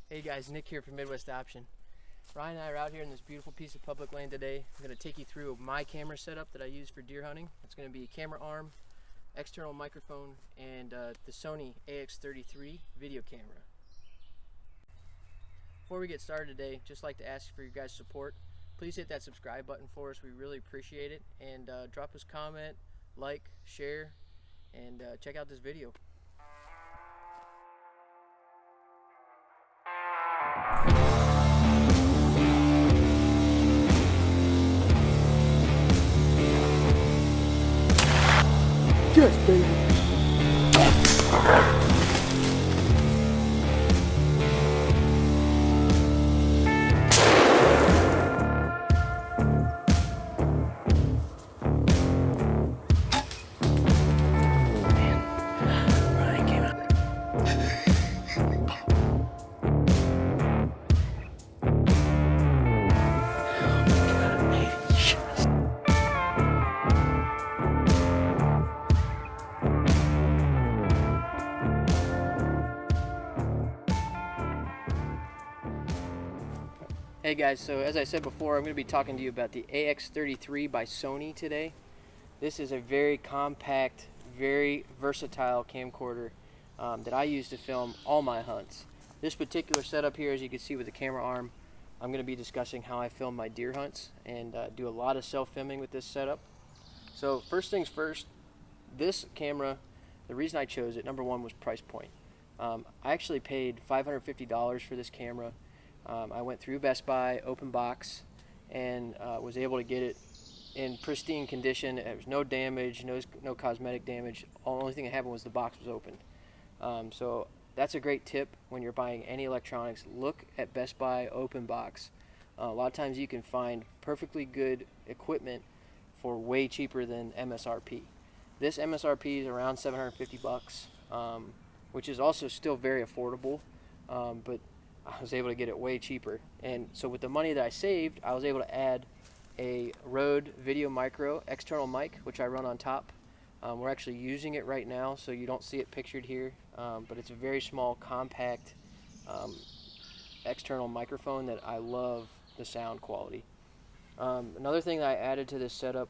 Hey guys, Nick here from Midwest Option. Ryan and I are out here in this beautiful piece of public land today. I'm going to take you through my camera setup that I use for deer hunting. It's going to be a camera arm, external microphone, and the Sony AX33 video camera. Before we get started today, just like to ask for your guys' support. Please hit that subscribe button for us. We really appreciate it. And drop us a comment, like, share, and check out this video. Yes, baby. Hey guys, so as I said before, I'm going to be talking to you about the AX33 by Sony today. This is a very compact, very versatile camcorder that I use to film all my hunts. This particular setup here, as you can see with the camera arm, I'm going to be discussing how I film my deer hunts and do a lot of self-filming with this setup. So first things first, this camera, the reason I chose it, number one, was price point. I actually paid $550 for this camera. I went through Best Buy, open box, and was able to get it in pristine condition. There was no damage, no cosmetic damage. The only thing that happened was the box was open. So that's a great tip when you're buying any electronics. Look at Best Buy open box. A lot of times you can find perfectly good equipment for way cheaper than MSRP. This MSRP is around 750 bucks, which is also still very affordable, but I was able to get it way cheaper. And so with the money that I saved, I was able to add a Rode Video Micro external mic, which I run on top. We're actually using it right now, so you don't see it pictured here, but it's a very small, compact external microphone that I love the sound quality. Another thing that I added to this setup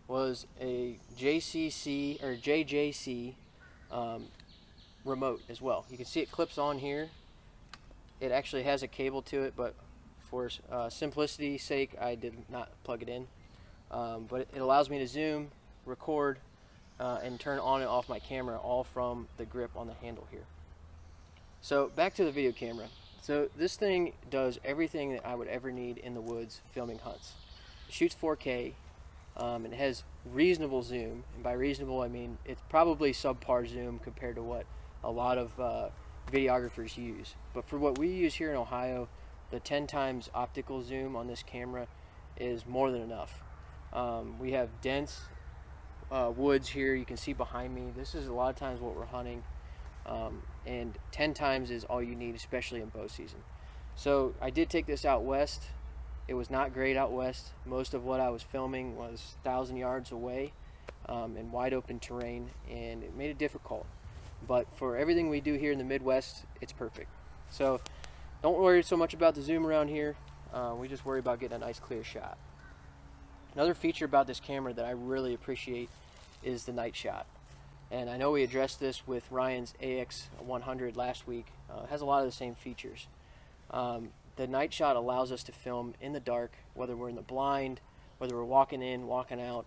was a JJC remote as well. You can see it clips on here. It actually has a cable to it, but for simplicity's sake, I did not plug it in. But it allows me to zoom, record, and turn on and off my camera all from the grip on the handle here. So back to the video camera. So this thing does everything that I would ever need in the woods filming hunts. It shoots 4K, and it has reasonable zoom. And by reasonable, I mean it's probably subpar zoom compared to what a lot of videographers use. But for what we use here in Ohio, the 10 times optical zoom on this camera is more than enough. We have dense woods here. You can see behind me. This is a lot of times what we're hunting, and 10 times is all you need, especially in bow season. So I did take this out west. It was not great out west. Most of what I was filming was 1,000 yards away in wide open terrain, and it made it difficult. But for everything we do here in the Midwest, it's perfect. So don't worry so much about the zoom around here. We just worry about getting a nice clear shot. Another feature about this camera that I really appreciate is the night shot. And I know we addressed this with Ryan's AX100 last week. It has a lot of the same features. The night shot allows us to film in the dark, whether we're in the blind, whether we're walking in, walking out,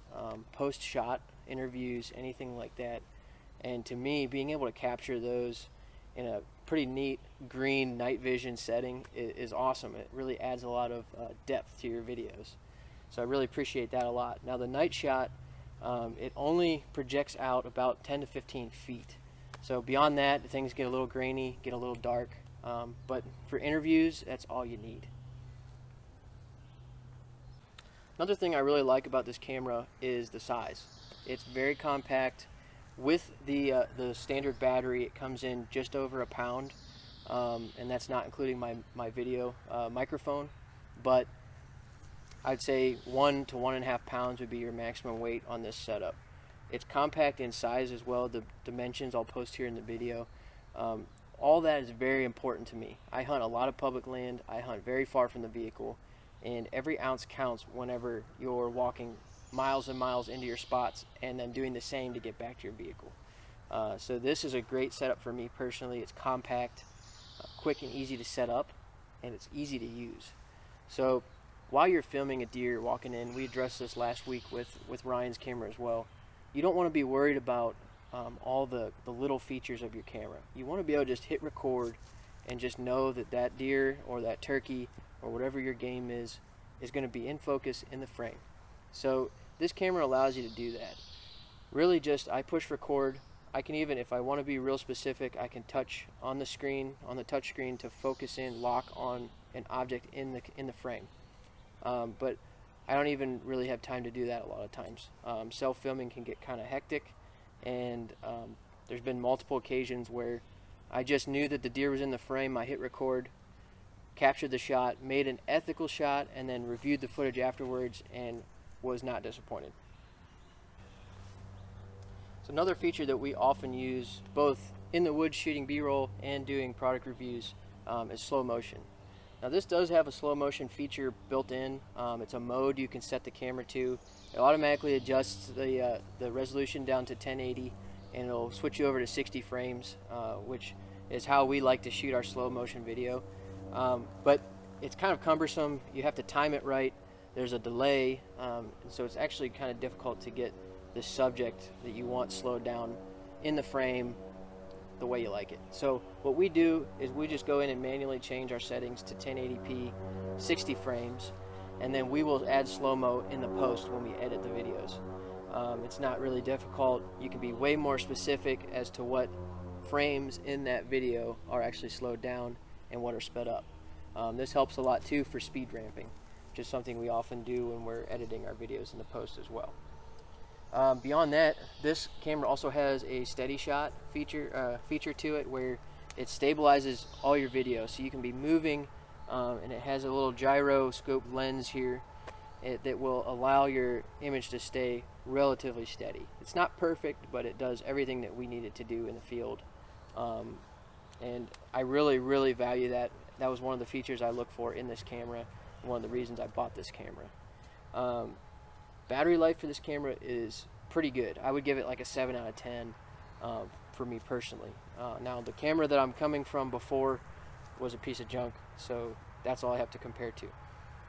post-shot interviews, anything like that. And to me, being able to capture those in a pretty neat green night vision setting is awesome. It really adds a lot of depth to your videos. So I really appreciate that a lot. Now the night shot, it only projects out about 10 to 15 feet. So beyond that, things get a little grainy, get a little dark. But for interviews, that's all you need. Another thing I really like about this camera is the size. It's very compact. With the standard battery, it comes in just over a pound, and that's not including my video microphone, but I'd say 1 to 1.5 pounds would be your maximum weight on this setup. It's compact in size as well. The dimensions I'll post here in the video, All that is very important to me. I hunt a lot of public land. I hunt very far from the vehicle, and every ounce counts whenever you're walking miles and miles into your spots and then doing the same to get back to your vehicle. So this is a great setup for me personally. It's compact, quick and easy to set up, and it's easy to use. So while you're filming a deer walking in, we addressed this last week with Ryan's camera as well. You don't want to be worried about all the little features of your camera. You want to be able to just hit record and just know that that deer or that turkey or whatever your game is going to be in focus in the frame. So this camera allows you to do that. Really just, I push record. I can even, if I want to be real specific, I can touch on the screen, on the touch screen, to focus in, lock on an object in the frame. But I don't even really have time to do that a lot of times. Self-filming can get kind of hectic, and there's been multiple occasions where I just knew that the deer was in the frame. I hit record, captured the shot, made an ethical shot, and then reviewed the footage afterwards and was not disappointed. So another feature that we often use both in the woods shooting B-roll and doing product reviews is slow motion. Now this does have a slow motion feature built in. It's a mode you can set the camera to. It automatically adjusts the resolution down to 1080, and it'll switch you over to 60 frames, which is how we like to shoot our slow motion video. But it's kind of cumbersome. You have to time it right. There's a delay, so it's actually kind of difficult to get the subject that you want slowed down in the frame the way you like it. So what we do is we just go in and manually change our settings to 1080p 60 frames, and then we will add slow-mo in the post when we edit the videos. It's not really difficult. You can be way more specific as to what frames in that video are actually slowed down and what are sped up. This helps a lot too for speed ramping, which is something we often do when we're editing our videos in the post as well. Beyond that, this camera also has a steady shot feature to it, where it stabilizes all your videos. So you can be moving, and it has a little gyroscope lens here that will allow your image to stay relatively steady. It's not perfect, but it does everything that we need it to do in the field. And I really, really value that. That was one of the features I look for in this camera, and one of the reasons I bought this camera. Battery life for this camera is pretty good. I would give it like a 7 out of 10 for me personally. Now the camera that I'm coming from before was a piece of junk, so that's all I have to compare to.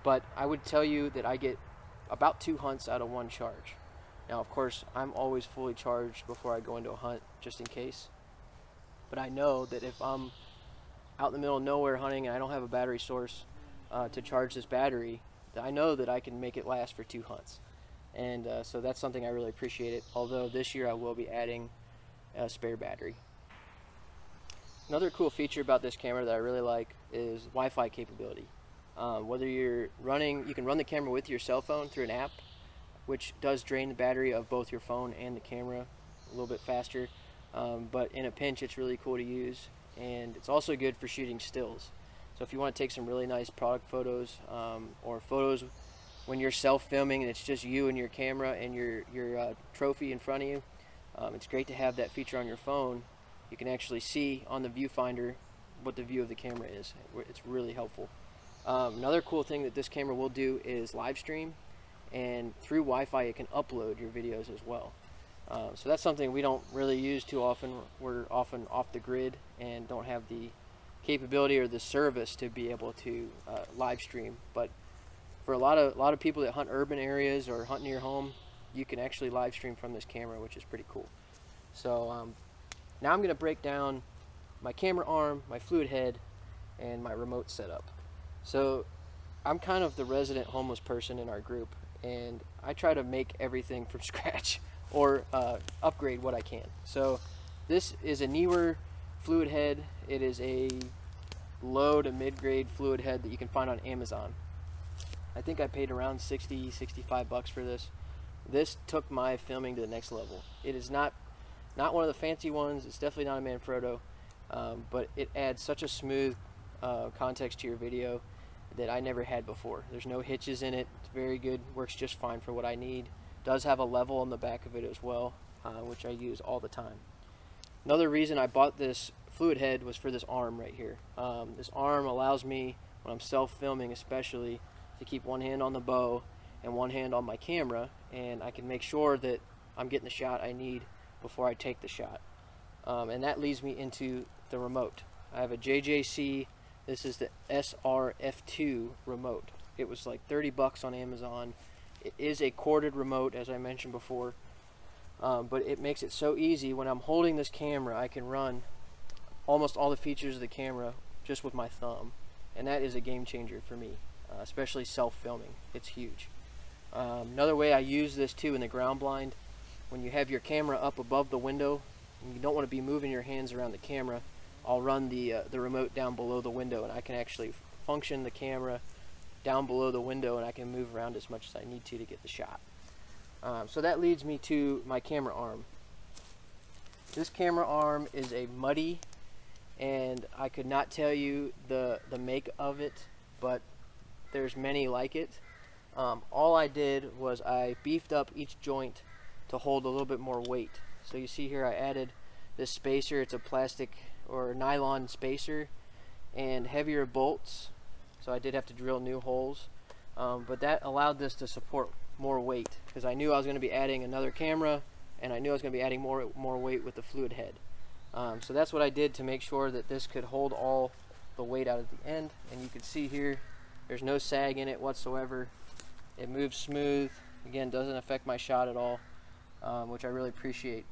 But I would tell you that I get about 2 hunts out of 1 charge. Now of course I'm always fully charged before I go into a hunt, just in case. But I know that if I'm out in the middle of nowhere hunting and I don't have a battery source to charge this battery, I know that I can make it last for 2 hunts. And so that's something I really appreciate. Although this year I will be adding a spare battery. Another cool feature about this camera that I really like is Wi-Fi capability. Whether you're running, you can run the camera with your cell phone through an app, which does drain the battery of both your phone and the camera a little bit faster. But in a pinch, it's really cool to use, and it's also good for shooting stills. So if you want to take some really nice product photos, or photos when you're self-filming and it's just you and your camera and your trophy in front of you, it's great to have that feature on your phone. You can actually see on the viewfinder what the view of the camera is. It's really helpful. Another cool thing that this camera will do is live stream, and through Wi-Fi it can upload your videos as well. So that's something we don't really use too often. We're often off the grid and don't have the capability or the service to be able to live stream. But for a lot of people that hunt urban areas or hunt near home, you can actually live stream from this camera, which is pretty cool. So now I'm going to break down my camera arm, my fluid head, and my remote setup. So I'm kind of the resident homeless person in our group, and I try to make everything from scratch or upgrade what I can. So this is a Neewer fluid head. It is a low to mid-grade fluid head that you can find on Amazon. I think I paid around 65 bucks for this. This took my filming to the next level. It is not one of the fancy ones. It's definitely not a Manfrotto, but it adds such a smooth context to your video that I never had before. There's no hitches in it. It's very good. Works just fine for what I need. Does have a level on the back of it as well, which I use all the time. Another reason I bought this fluid head was for this arm right here. This arm allows me, when I'm self-filming especially, to keep one hand on the bow and one hand on my camera, and I can make sure that I'm getting the shot I need before I take the shot. And that leads me into the remote. I have a JJC, this is the SRF2 remote. It was like 30 bucks on Amazon. It is a corded remote, as I mentioned before, but it makes it so easy. When I'm holding this camera, I can run almost all the features of the camera just with my thumb, and that is a game changer for me, especially self-filming. It's huge. Another way I use this too in the ground blind, when you have your camera up above the window and you don't want to be moving your hands around the camera, I'll run the remote down below the window, and I can actually function the camera down below the window, and I can move around as much as I need to get the shot. So that leads me to my camera arm. This camera arm is a Muddy, and I could not tell you the make of it, but there's many like it. All I did was I beefed up each joint to hold a little bit more weight. So you see here I added this spacer. It's a plastic or nylon spacer and heavier bolts, so I did have to drill new holes, but that allowed this to support more weight, because I knew I was going to be adding another camera, and I knew I was going to be adding more weight with the fluid head. So that's what I did to make sure that this could hold all the weight out at the end. And you can see here there's no sag in it whatsoever. It moves smooth. Again, doesn't affect my shot at all, which I really appreciate.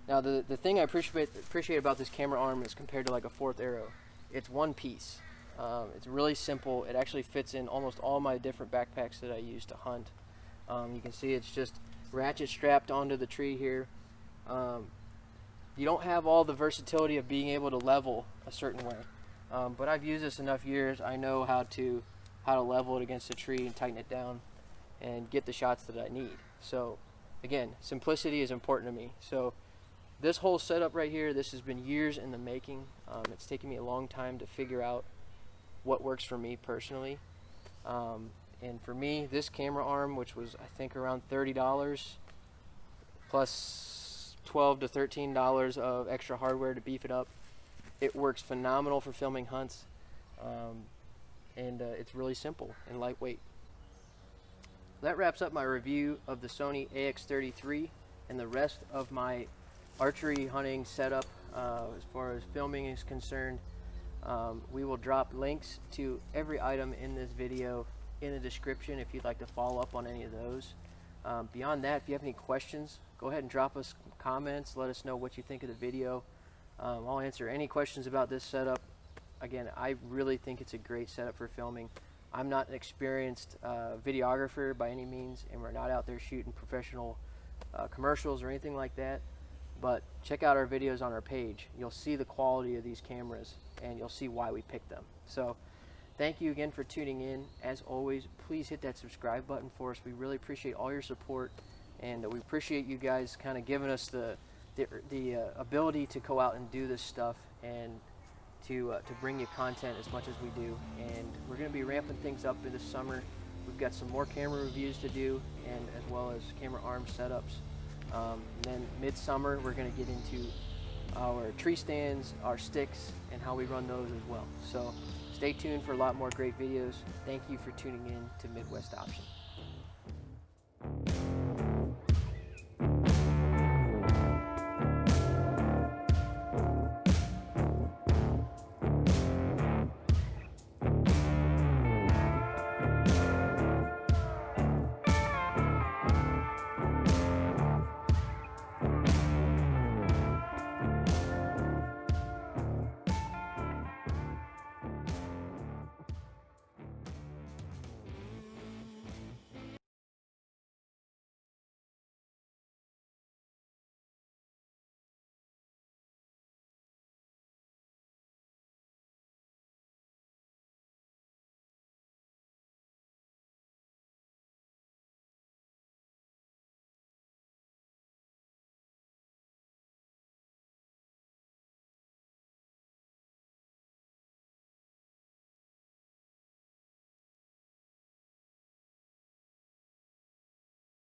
Now the thing I appreciate about this camera arm is, compared to like a fourth arrow, it's one piece. It's really simple. It actually fits in almost all my different backpacks that I use to hunt. You can see it's just ratchet strapped onto the tree here. You don't have all the versatility of being able to level a certain way, but I've used this enough years. I know how to level it against a tree and tighten it down and get the shots that I need. So again, simplicity is important to me. So this whole setup right here, this has been years in the making. It's taken me a long time to figure out what works for me personally. And for me, this camera arm, which was I think around $30 plus $12 to $13 of extra hardware to beef it up, it works phenomenal for filming hunts, and it's really simple and lightweight. That wraps up my review of the Sony AX33 and the rest of my archery hunting setup as far as filming is concerned. We will drop links to every item in this video in the description if you'd like to follow up on any of those. Beyond that, if you have any questions, go ahead and drop us comments. Let us know what you think of the video. I'll answer any questions about this setup. Again, I really think it's a great setup for filming. I'm not an experienced videographer by any means, and we're not out there shooting professional commercials or anything like that. But check out our videos on our page. You'll see the quality of these cameras, and you'll see why we picked them. So thank you again for tuning in. As always, please hit that subscribe button for us. We really appreciate all your support, and we appreciate you guys kind of giving us the ability to go out and do this stuff, and to bring you content as much as we do. And we're going to be ramping things up in the summer. We've got some more camera reviews to do, and as well as camera arm setups. And then midsummer, we're going to get into our tree stands, our sticks, and how we run those as well. So stay tuned for a lot more great videos. Thank you for tuning in to Midwest Option.